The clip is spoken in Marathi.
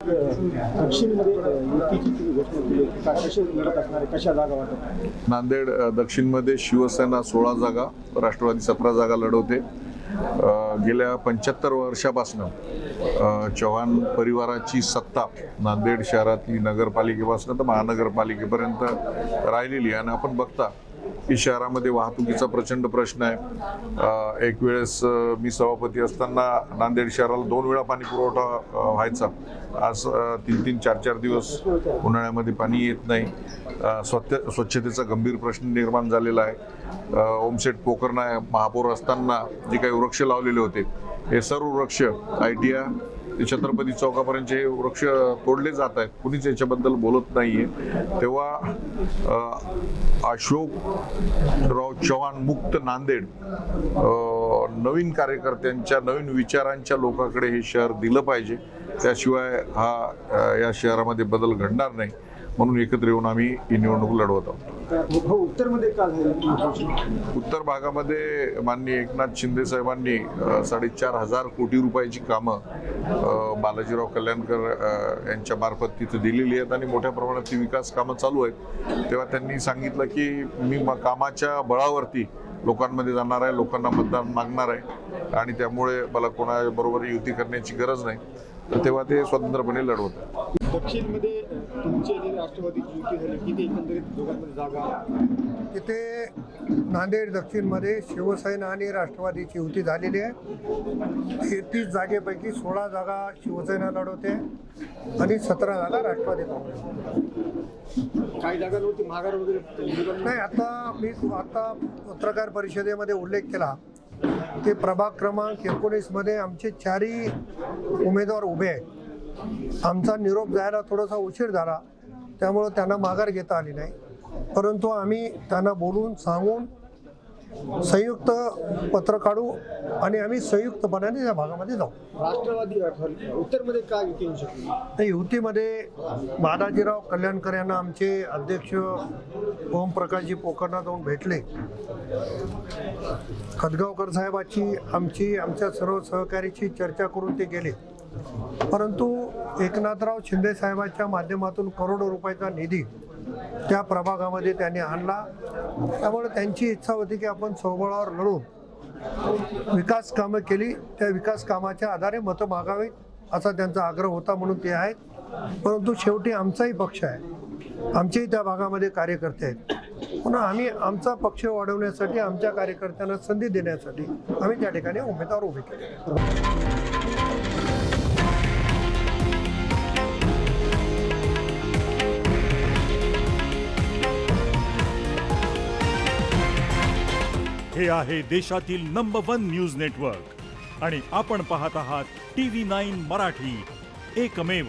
दक्षिणमध्ये युतीची तुम्ही घोषणा केली कशी लढत असणार आहे, कशा जागा वाटत? नांदेड दक्षिणमध्ये शिवसेना 16 जागा, राष्ट्रवादी 17 जागा लढवते. गेल्या 75 वर्षापासून चव्हाण परिवाराची सत्ता नांदेड शहरातली नगरपालिकेपासून तर महानगरपालिकेपर्यंत राहिलेली आहे. आणि आपण बघता की शहरामध्ये वाहतुकीचा प्रचंड प्रश्न आहे. एक वेळेस मी सभापती असताना नांदेड शहराला 2 वेळा पाणी पुरवठा व्हायचा. आज 3-3, 4-4 दिवस उन्हाळ्यामध्ये पाणी येत नाही. स्वच्छतेचा गंभीर प्रश्न निर्माण झालेला आहे. ओमसेट पोकर्णा महापौर असताना जे काही वृक्ष लावलेले होते हे सर्व वृक्ष ITI ते छत्रपती चौकापर्यंत हे वृक्ष तोडले जात आहेत. कुणीच याच्याबद्दल बोलत नाहीये. तेव्हा अशोकराव चव्हाण मुक्त नांदेड नवीन कार्यकर्त्यांच्या नवीन विचारांच्या लोकांकडे हे शहर दिलं पाहिजे. त्याशिवाय या शहरामध्ये बदल घडणार नाही. म्हणून एकत्र येऊन आम्ही ही निवडणूक लढवत आहोत. उत्तरमध्ये का झालं? उत्तर भागामध्ये माननीय एकनाथ शिंदे साहेबांनी 4,500 कोटी रुपयाची कामं बालाजीराव कल्याणकर यांच्या मार्फत तिथे दिलेली आहेत आणि मोठ्या प्रमाणात ती विकास कामं चालू आहेत. तेव्हा त्यांनी सांगितलं की मी कामाच्या बळावरती लोकांमध्ये जाणार आहे, लोकांना मतदान मागणार आहे आणि त्यामुळे मला कोणाबरोबर युती करण्याची गरज नाही. तर तेव्हा ते स्वतंत्रपणे लढवतात. दक्षिणमध्ये तुमची आणि राष्ट्रवादीची युती झाली, किती एकंदरीत दोघांमध्ये जागा? तिथे नांदेड दक्षिणमध्ये शिवसेना आणि राष्ट्रवादीची युती झालेली आहे. 33 जागेपैकी 16 जागा शिवसेना लढवते आणि 17 जागा राष्ट्रवादी काँग्रेस. काही जागांवरती माघार वगैरे नाही. मी आता पत्रकार परिषदेमध्ये उल्लेख केला ते प्रभाग क्रमांक 19 मध्ये आमचे 4ही उमेदवार उभे आहेत. आमचा निरोप जायला थोडासा उशीर झाला, त्यामुळं त्यांना माघार घेता आली नाही. परंतु आम्ही त्यांना बोलून सांगून संयुक्त पत्र काढू आणि आम्ही संयुक्तपणाने या भागामध्ये जाऊ. राष्ट्रवादी उत्तरमध्ये काय युती येऊ शकते? त्या युतीमध्ये बालाजीराव कल्याणकर यांना आमचे अध्यक्ष ओमप्रकाशजी पोकर्णा जाऊन भेटले. खदगावकर साहेबाची आमच्या सर्व सहकार्याची चर्चा करून ते गेले. परंतु एकनाथराव शिंदे साहेबांच्या माध्यमातून करोडो रुपयाचा निधी त्या प्रभागामध्ये त्यांनी आणला. त्यामुळे त्यांची इच्छा होती की आपण स्वबळावर लढून विकास कामं केली, त्या विकास कामाच्या आधारे मतं मागावीत असा त्यांचा आग्रह होता. म्हणून ते आहेत. परंतु शेवटी आमचाही पक्ष आहे, आमचेही त्या भागामध्ये कार्यकर्ते आहेत. म्हणून आम्ही आमचा पक्ष वाढवण्यासाठी, आमच्या कार्यकर्त्यांना संधी देण्यासाठी आम्ही त्या ठिकाणी उमेदवार उभे केले. हे आहे देशातील नंबर 1 न्यूज नेटवर्क आणि आपण पाहत आहात TV9 मराठी, एकमेव.